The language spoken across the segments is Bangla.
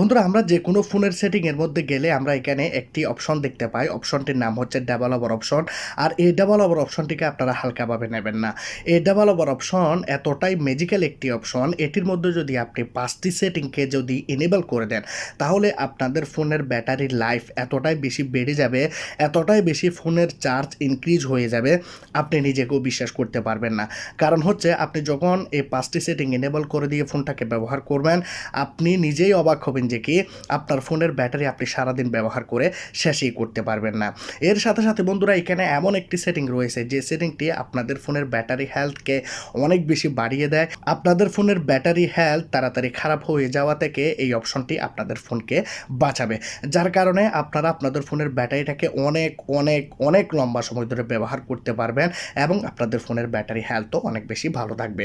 বন্ধুরা আমরা যে কোনো ফোনের সেটিংয়ের মধ্যে গেলে আমরা এখানে একটি অপশন দেখতে পাই। অপশনটির নাম হচ্ছে ডেভেলপার অপশন। আর এই ডেভেলপার অপশনটিকে আপনারা হালকাভাবে নেবেন না। এই ডেভেলপার অপশন এতটাই ম্যাজিক্যাল একটি অপশন, এটির মধ্যে যদি আপনি 5টি সেটিংকে যদি এনেবল করে দেন, তাহলে আপনাদের ফোনের ব্যাটারির লাইফ এতটাই বেশি বেড়ে যাবে, এতটাই বেশি ফোনের চার্জ ইনক্রিজ হয়ে যাবে, আপনি নিজেকেও বিশ্বাস করতে পারবেন না। কারণ হচ্ছে আপনি যখন এই 5টি সেটিং এনেবল করে দিয়ে ফোনটাকে ব্যবহার করবেন, আপনি নিজেই অবাক হবেন যে কি আপনার ফোনের ব্যাটারি আপনি সারাদিন ব্যবহার করে শেষই করতে পারবেন না। এর সাথে সাথে বন্ধুরা এখানে এমন একটি সেটিং রয়েছে যে সেটিংটি আপনাদের ফোনের ব্যাটারি হেলথকে অনেক বেশি বাড়িয়ে দেয়। আপনাদের ফোনের ব্যাটারি হেলথ তাড়াতাড়ি খারাপ হয়ে যাওয়া থেকে এই অপশনটি আপনাদের ফোনকে বাঁচাবে, যার কারণে আপনারা আপনাদের ফোনের ব্যাটারিটাকে অনেক অনেক অনেক লম্বা সময় ধরে ব্যবহার করতে পারবেন এবং আপনাদের ফোনের ব্যাটারি হেলথও অনেক বেশি ভালো থাকবে।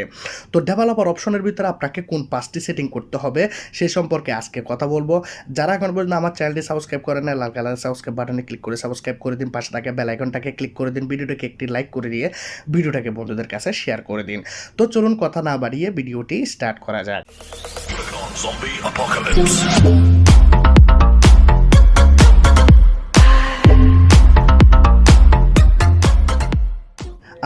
তো ডেভেলপার অপশনের ভিতরে আপনাকে কোন 5টি সেটিং করতে হবে সে সম্পর্কে আজকে কথা বলবো। যারা এখন পর্যন্ত আমার চ্যানেলটি সাবস্ক্রাইব করেন না, লাল কালার সাবস্ক্রাইব বাটনে ক্লিক করে সাবস্ক্রাইব করে দিন, পাশে থাকা বেল আইকনটাকে ক্লিক করে দিন, ভিডিওটাকে একটি লাইক করে দিয়ে ভিডিওটাকে বন্ধুদের কাছে শেয়ার করে দিন। তো চলুন কথা না বাড়িয়ে ভিডিওটি স্টার্ট করা যাক।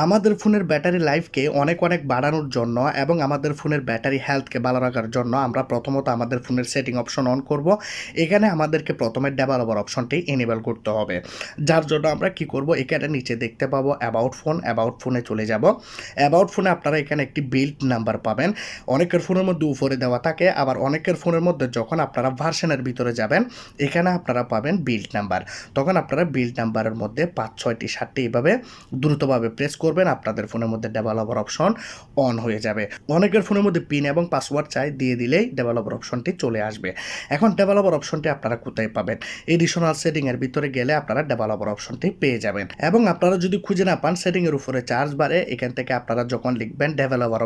আমাদের ফোনের ব্যাটারি লাইফকে অনেক অনেক বাড়ানোর জন্য এবং আমাদের ফোনের ব্যাটারি হেলথকে ভালো রাখার জন্য আমরা প্রথমত আমাদের ফোনের সেটিং অপশন অন করব। এখানে আমাদেরকে প্রথমে ডেভেলপার অপশনটি এনেবল করতে হবে, যার জন্য আমরা কি করব, এখানে নিচে দেখতে পাবো অ্যাবাউট ফোন। অ্যাবাউট ফোনে চলে যাব। অ্যাবাউট ফোনে আপনারা এখানে একটি বিল্ড নাম্বার পাবেন। অনেকের ফোনের মধ্যে উপরে দেওয়া থাকে, আবার অনেকের ফোনের মধ্যে যখন আপনারা ভার্সনের ভিতরে যাবেন এখানে আপনারা পাবেন বিল্ড নাম্বার। তখন আপনারা বিল্ড নাম্বারের মধ্যে 5, 6টি 7টি এভাবে দ্রুতভাবে প্রেস করবেন, আপনাদের ফোনের মধ্যে ডেভেলপার অপশন অন হয়ে যাবে। অনেকের ফোনের মধ্যে পিন এবং পাসওয়ার্ড চাই, দিয়ে দিলেই ডেভেলপার অপশনটি চলে আসবে। এখন ডেভেলপার অপশনটি আপনারা কোথায় পাবেন? এডিশনাল সেটিং এর ভিতরে গেলে আপনারা ডেভেলপার অপশনটি পেয়ে যাবেন। এবং আপনারা যদি খুঁজে না পান, সেটিং এর উপরে চার্জ বাড়ে, এখান থেকে আপনারা যখন লিখবেন ডেভেলপার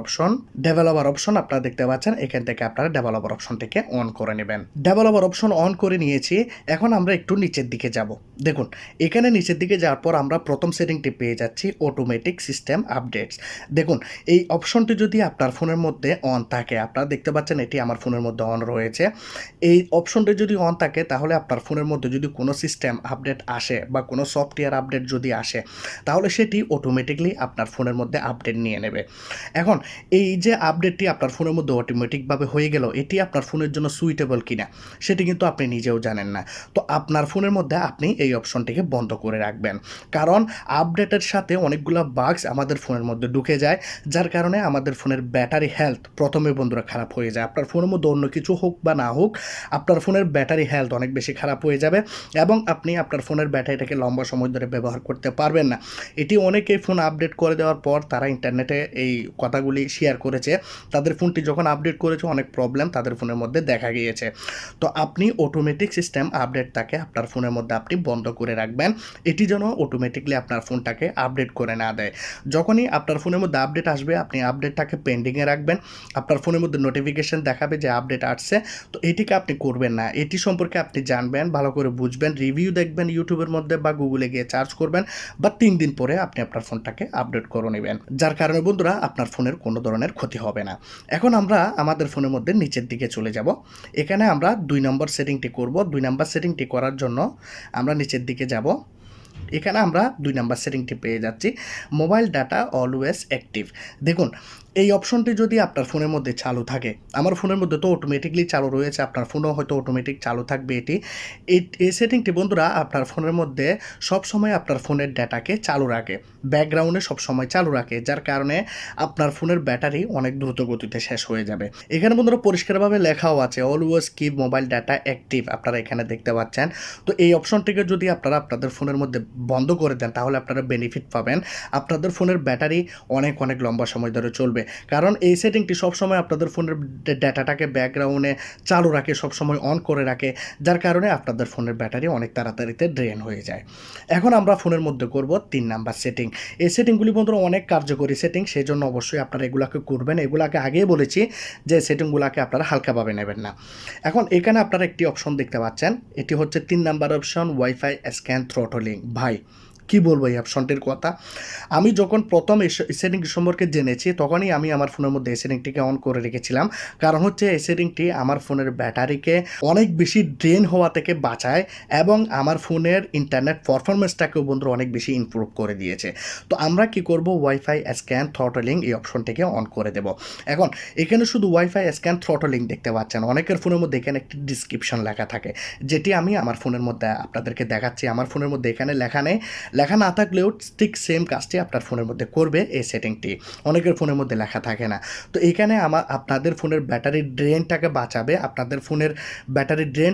অপশন আপনারা দেখতে পাচ্ছেন, এখান থেকে আপনারা ডেভেলপার অপশনটিকে অন করে নেবেন। ডেভেলপার অপশন অন করে নিয়েছি। এখন আমরা একটু নিচের দিকে যাব। দেখুন এখানে নিচের দিকে যাওয়ার পর আমরা প্রথম সেটিংটি পেয়ে যাচ্ছি অটোমেটিক সিস্টেম আপডেটস। দেখুন এই অপশনটি যদি আপনার ফোনের মধ্যে অন থাকে, আপনারা দেখতে পাচ্ছেন এটি আমার ফোনের মধ্যে অন রয়েছে। এই অপশনটি যদি অন থাকে তাহলে আপনার ফোনের মধ্যে যদি কোনো সিস্টেম আপডেট আসে বা কোনো সফটওয়্যার আপডেট যদি আসে, তাহলে সেটি অটোমেটিকলি আপনার ফোনের মধ্যে আপডেট নিয়ে নেবে। এখন এই যে আপডেটটি আপনার ফোনের মধ্যে অটোমেটিকভাবে হয়ে গেল, এটি আপনার ফোনের জন্য সুইটেবল কিনা সেটি কিন্তু আপনি নিজেও জানেন না। তো আপনার ফোনের মধ্যে আপনি এই অপশনটিকে বন্ধ করে রাখবেন, কারণ আপডেটের সাথে অনেকগুলো বাগস আমাদের ফোনের মধ্যে ঢুকে যায়, যার কারণে আমাদের ফোনের ব্যাটারি হেলথ প্রথমে বন্ধুরা খারাপ হয়ে যায়। আপনার ফোনের মধ্যে অন্য কিছু হোক বা না হোক, আপনার ফোনের ব্যাটারি হেলথ অনেক বেশি খারাপ হয়ে যাবে এবং আপনি আপনার ফোনের ব্যাটারিটাকে লম্বা সময় ধরে ব্যবহার করতে পারবেন না। এটি অনেকেই ফোন আপডেট করে দেওয়ার পর তারা ইন্টারনেটে এই কথাগুলি শেয়ার করেছে, তাদের ফোনটি যখন আপডেট করেছে অনেক প্রবলেম তাদের ফোনের মধ্যে দেখা গিয়েছে। তো আপনি অটোমেটিক সিস্টেম আপডেটটাকে আপনার ফোনের মধ্যে আপনি বন্ধ করে রাখবেন, এটি যেন অটোমেটিকলি আপনার ফোনটাকে আপডেট করে না দেয়। যখনই আপনার ফোনের মধ্যে আপডেট আসবে আপনি আপডেটটাকে পেন্ডিংয়ে রাখবেন। আপনার ফোনের মধ্যে নোটিফিকেশন দেখাবে যে আপডেট আসছে, তো এটিকে আপনি করবেন না। এটি সম্পর্কে আপনি জানবেন, ভালো করে বুঝবেন, রিভিউ দেখবেন ইউটিউবের মধ্যে বা গুগলে গিয়ে সার্চ করবেন, বা 3 দিন পরে আপনি আপনার ফোনটাকে আপডেট করে নেবেন, যার কারণে বন্ধুরা আপনার ফোনের কোনো ধরনের ক্ষতি হবে না। এখন আমরা আমাদের ফোনের মধ্যে নিচের দিকে চলে যাব। এখানে আমরা 2 নম্বর সেটিংটি করব। 2 নম্বর সেটিংটি করার জন্য আমরা নিচের দিকে যাব। এখানে আমরা 2 নাম্বার সেটিংটি পেয়ে যাচ্ছি, মোবাইল ডাটা অলওয়েজ অ্যাক্টিভ। দেখুন এই অপশনটি যদি আপনার ফোনের মধ্যে চালু থাকে, আমার ফোনের মধ্যে তো অটোমেটিকলি চালু রয়েছে, আপনার ফোনও হয়তো অটোমেটিক চালু থাকবে। এই সেটিংটি বন্ধুরা আপনার ফোনের মধ্যে সবসময় আপনার ফোনের ডাটাকে চালু রাখে, ব্যাকগ্রাউন্ডে সবসময় চালু রাখে, যার কারণে আপনার ফোনের ব্যাটারি অনেক দ্রুত গতিতে শেষ হয়ে যাবে। এখানে বন্ধুরা পরিষ্কারভাবে লেখাও আছে always keep mobile data active, আপনারা এখানে দেখতে পাচ্ছেন। তো এই অপশনটিকে যদি আপনারা আপনাদের ফোনের মধ্যে বন্ধ করে দেন তাহলে আপনারা বেনিফিট পাবেন, আপনাদের ফোনের ব্যাটারি অনেক অনেক লম্বা সময় ধরে চলবে। কারণ এই সেটিংটি সবসময় আপনাদের ফোনের ডাটাটাকে ব্যাকগ্রাউন্ডে চালু রাখে, সবসময় অন করে রাখে, যার কারণে আপনাদের ফোনের ব্যাটারি অনেক তাড়াতাড়িতে ড্রেন হয়ে যায়। এখন আমরা ফোনের মধ্যে করব 3 নাম্বার সেটিং। এই সেটিংগুলি বন্ধুরা অনেক কার্যকরী সেটিং, সেই জন্য অবশ্যই আপনারা এগুলাকে করবেন। এগুলাকে আগেই বলেছি যে সেটিংগুলোকে আপনারা হালকাভাবে নেবেন না। এখন এখানে আপনারা একটি অপশন দেখতে পাচ্ছেন, এটি হচ্ছে 3 number option wifi scan throttling. ভাই কি বলবো এই অপশনটির কথা। আমি যখন প্রথম এই সেটিং সম্পর্কে জেনেছি তখনই আমি আমার ফোনের মধ্যে এই সেটিংটিকে অন করে রেখেছিলাম। কারণ হচ্ছে এই সেটিংটি আমার ফোনের ব্যাটারিকে অনেক বেশি ড্রেন হওয়া থেকে বাঁচায় এবং আমার ফোনের ইন্টারনেট পারফরম্যান্সটাকেও বন্ধুরা অনেক বেশি ইমপ্রুভ করে দিয়েছে। তো আমরা কি করব, ওয়াইফাই স্ক্যান থ্রটলিং এই অপশনটিকে অন করে দেব। এখন এখানে শুধু ওয়াইফাই স্ক্যান থ্রটলিং দেখতে পাচ্ছেন, অনেকের ফোনের মধ্যে এখানে একটি ডিসক্রিপশন লেখা থাকে, যেটি আমি আমার ফোনের মধ্যে আপনাদেরকে দেখাচ্ছি। আমার ফোনের মধ্যে এখানে লেখা নেই, লেখা না থাকলেও ঠিক সেম কাজটি আপনার ফোনের মধ্যে করবে এই সেটিংটি। অনেকের ফোনের মধ্যে লেখা থাকে না। তো এখানে আপনাদের ফোনের ব্যাটারি ড্রেনটাকে বাঁচাবে, আপনাদের ফোনের ব্যাটারি ড্রেন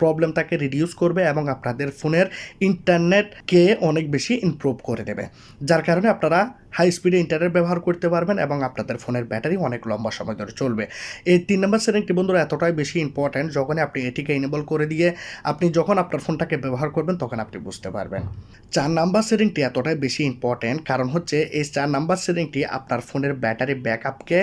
প্রবলেমটাকে রিডিউস করবে এবং আপনাদের ফোনের ইন্টারনেটকে অনেক বেশি ইমপ্রুভ করে দেবে, যার কারণে আপনারা হাই স্পিডে ইন্টারনেট ব্যবহার করতে পারবেন এবং আপনাদের ফোনের ব্যাটারি অনেক লম্বা সময় ধরে চলবে। এই 3 নম্বর সেটিংটি বন্ধুরা এতটাই বেশি ইম্পর্ট্যান্ট, যখন আপনি এটিকে এনেবল করে দিয়ে আপনি যখন আপনার ফোনটাকে ব্যবহার করবেন তখন আপনি বুঝতে পারবেন। 4 নাম্বার সেটিংটি এতটাই বেশি ইম্পর্ট্যান্ট, কারণ হচ্ছে এই 4 নাম্বার সেটিংটি আপনার ফোনের ব্যাটারি ব্যাকআপকে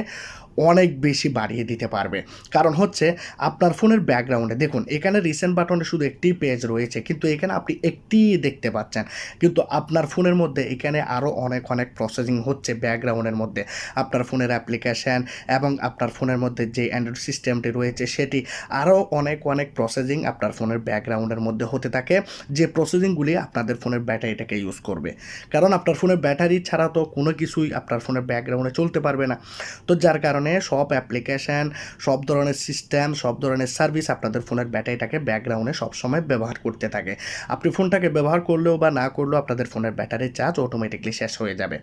অনেক বেশি বাড়িয়ে দিতে পারবে। কারণ হচ্ছে আপনার ফোনের ব্যাকগ্রাউন্ডে দেখুন, এখানে রিসেন্ট বাটনে শুধু একটি পেজ রয়েছে, কিন্তু এখানে আপনি একটি দেখতে পাচ্ছেন, কিন্তু আপনার ফোনের মধ্যে এখানে আরও অনেক প্রসেসিং হচ্ছে ব্যাকগ্রাউন্ডের মধ্যে। আপনার ফোনের অ্যাপ্লিকেশান এবং আপনার ফোনের মধ্যে যে অ্যান্ড্রয়েড সিস্টেমটি রয়েছে সেটি আরও অনেক প্রসেসিং আপনার ফোনের ব্যাকগ্রাউন্ডের মধ্যে হতে থাকে, যে প্রসেসিংগুলি আপনাদের ফোনের ব্যাটারিটাকে ইউজ করবে। কারণ আপনার ফোনের ব্যাটারি ছাড়া তো কোনো কিছুই আপনার ফোনের ব্যাকগ্রাউন্ডে চলতে পারবে না। তো যার কারণে সব অ্যাপ্লিকেশান, সব ধরনের সিস্টেম, সব ধরনের সার্ভিস আপনাদের ফোনের ব্যাটারিটাকে ব্যাকগ্রাউন্ডে সবসময় ব্যবহার করতে থাকে। আপনি ফোনটাকে ব্যবহার করলেও বা না করলেও আপনাদের ফোনের ব্যাটারির চার্জ অটোমেটিকলি শেষ হয়ে যাবে।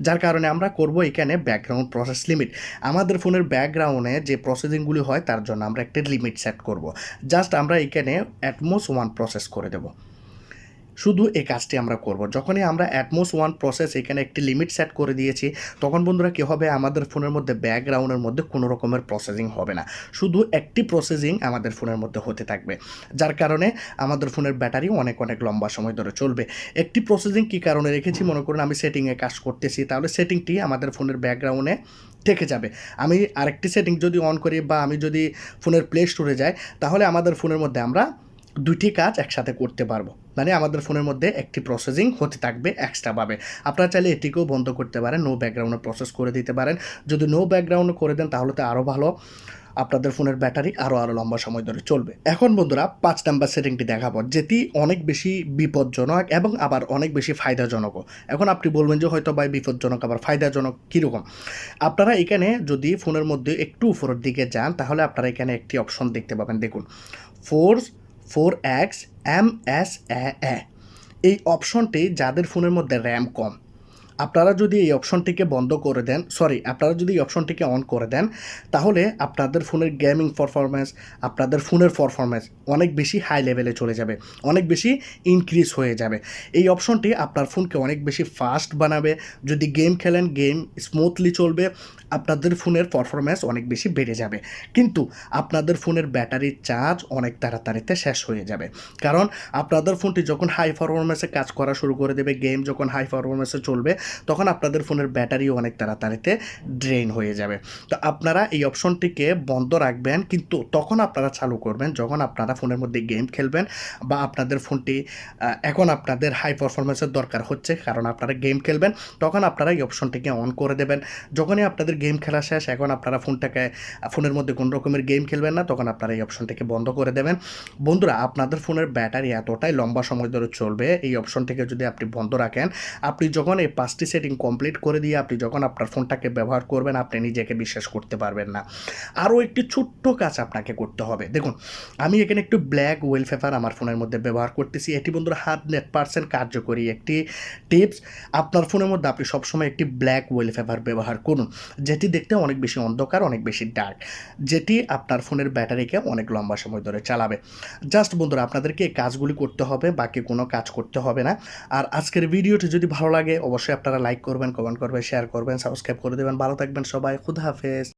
যার কারণে আমরা করব এখানে ব্যাকগ্রাউন্ড প্রসেস লিমিট। আমাদের ফোনের ব্যাকগ্রাউন্ডে যে প্রসেসিংগুলি হয় তার জন্য আমরা একটা লিমিট সেট করব। জাস্ট আমরা এখানে অ্যাটমোস 1 প্রসেস করে দেব। শুধু এই কাজটি আমরা করব। যখনই আমরা অ্যাটমোস 1 প্রসেস এখানে একটি লিমিট সেট করে দিয়েছি, তখন বন্ধুরা কী হবে, আমাদের ফোনের মধ্যে ব্যাকগ্রাউন্ডের মধ্যে কোনো রকমের প্রসেসিং হবে না, শুধু একটি প্রসেসিং আমাদের ফোনের মধ্যে হতে থাকবে, যার কারণে আমাদের ফোনের ব্যাটারি অনেক লম্বা সময় ধরে চলবে। একটি প্রসেসিং কী কারণে রেখেছি, মনে করুন আমি সেটিংয়ে কাজ করতেছি, তাহলে সেটিংটি আমাদের ফোনের ব্যাকগ্রাউন্ডে থেকে যাবে। আমি আরেকটি সেটিং যদি অন করি বা আমি যদি ফোনের প্লে স্টোরে যাই, তাহলে আমাদের ফোনের মধ্যে আমরা 2টি কাজ একসাথে করতে পারবো, মানে আমাদের ফোনের মধ্যে একটি প্রসেসিং হতে থাকবে এক্সট্রাভাবে। আপনারা চাইলে এটিকেও বন্ধ করতে পারেন, নো ব্যাকগ্রাউন্ডে প্রসেস করে দিতে পারেন। যদি নো ব্যাকগ্রাউন্ডে করে দেন তাহলে তো আরও ভালো, আপনাদের ফোনের ব্যাটারি আরও লম্বা সময় ধরে চলবে। এখন বন্ধুরা 5 নাম্বার সেটিংটি দেখাবো, যেটি অনেক বেশি বিপজ্জনক এবং আবার অনেক বেশি ফায়দাজনকও। এখন আপনি বলবেন যে হয়তো ভাই বিপজ্জনক আবার ফায়দাজনক কীরকম। আপনারা এখানে যদি ফোনের মধ্যে একটু উপরের দিকে যান, তাহলে আপনারা এখানে একটি অপশন দেখতে পাবেন, দেখুন 4x MSAA। এই অপশনটি যাদের ফোনের মধ্যে র্যাম কম, আপনারা যদি এই অপশনটিকে বন্ধ করে দেন, আপনারা যদি এই অপশনটিকে অন করে দেন, তাহলে আপনাদের ফোনের গেমিং পারফরম্যান্স, আপনাদের ফোনের পারফরম্যান্স অনেক বেশি হাই লেভেলে চলে যাবে, অনেক বেশি ইনক্রিজ হয়ে যাবে। এই অপশনটি আপনার ফোনকে অনেক বেশি ফাস্ট বানাবে। যদি গেম খেলেন, গেম স্মুথলি চলবে, আপনাদের ফোনের পারফরম্যান্স অনেক বেশি বেড়ে যাবে। কিন্তু আপনাদের ফোনের ব্যাটারির চার্জ অনেক তাড়াতাড়িতে শেষ হয়ে যাবে, কারণ আপনাদের ফোনটি যখন হাই পারফরম্যান্সে কাজ করা শুরু করে দেবে, গেম যখন হাই পারফরম্যান্সে চলবে, তখন আপনাদের ফোনের ব্যাটারিও অনেক তাড়াতাড়িতে ড্রেন হয়ে যাবে। তো আপনারা এই অপশনটিকে বন্ধ রাখবেন, কিন্তু তখন আপনারা চালু করবেন যখন আপনারা ফোনের মধ্যে গেম খেলবেন বা আপনাদের ফোনটি এখন আপনাদের হাই পারফরম্যান্সের দরকার হচ্ছে, কারণ আপনারা গেম খেলবেন, তখন আপনারা এই অপশনটিকে অন করে দেবেন। যখনই আপনাদের গেম খেলা শেষ, এখন আপনারা ফোনের মধ্যে কোনো রকমের গেম খেলবেন না, তখন আপনারা এই অপশনটিকে বন্ধ করে দেবেন। বন্ধুরা, আপনাদের ফোনের ব্যাটারি এতটাই লম্বা সময় ধরে চলবে, এই অপশনটিকে যদি আপনি বন্ধ রাখেন, আপনি যখন এই 5টি সেটিং কমপ্লিট করে দিয়ে আপনি যখন আপনার ফোনটাকে ব্যবহার করবেন, আপনি নিজেকে বিশ্বাস করতে পারবেন না। আরও একটি ছোট্ট কাজ আপনাকে করতে হবে। দেখুন, আমি এখানে একটু ব্ল্যাক ওয়েলপেপার আমার ফোনের মধ্যে ব্যবহার করতেছি। এটি বন্ধুরা 100% কার্যকরী একটি টিপস। আপনার ফোনের মধ্যে আপনি সবসময় একটি ব্ল্যাক ওয়েলপেপার ব্যবহার করুন, যেটি দেখতে অনেক বেশি অন্ধকার, অনেক বেশি ডার্ক, যেটি আপনার ফোনের ব্যাটারিকে অনেক লম্বা সময় ধরে চালাবে। জাস্ট বন্ধুরা, আপনাদেরকে এই কাজগুলি করতে হবে, বাকি কোনো কাজ করতে হবে না। আর আজকের ভিডিওটি যদি ভালো লাগে অবশ্যই আপনারা লাইক করবেন, কমেন্ট করবেন, শেয়ার করবেন, সাবস্ক্রাইব করে দেবেন। ভালো থাকবেন সবাই, খুদা হাফেজ।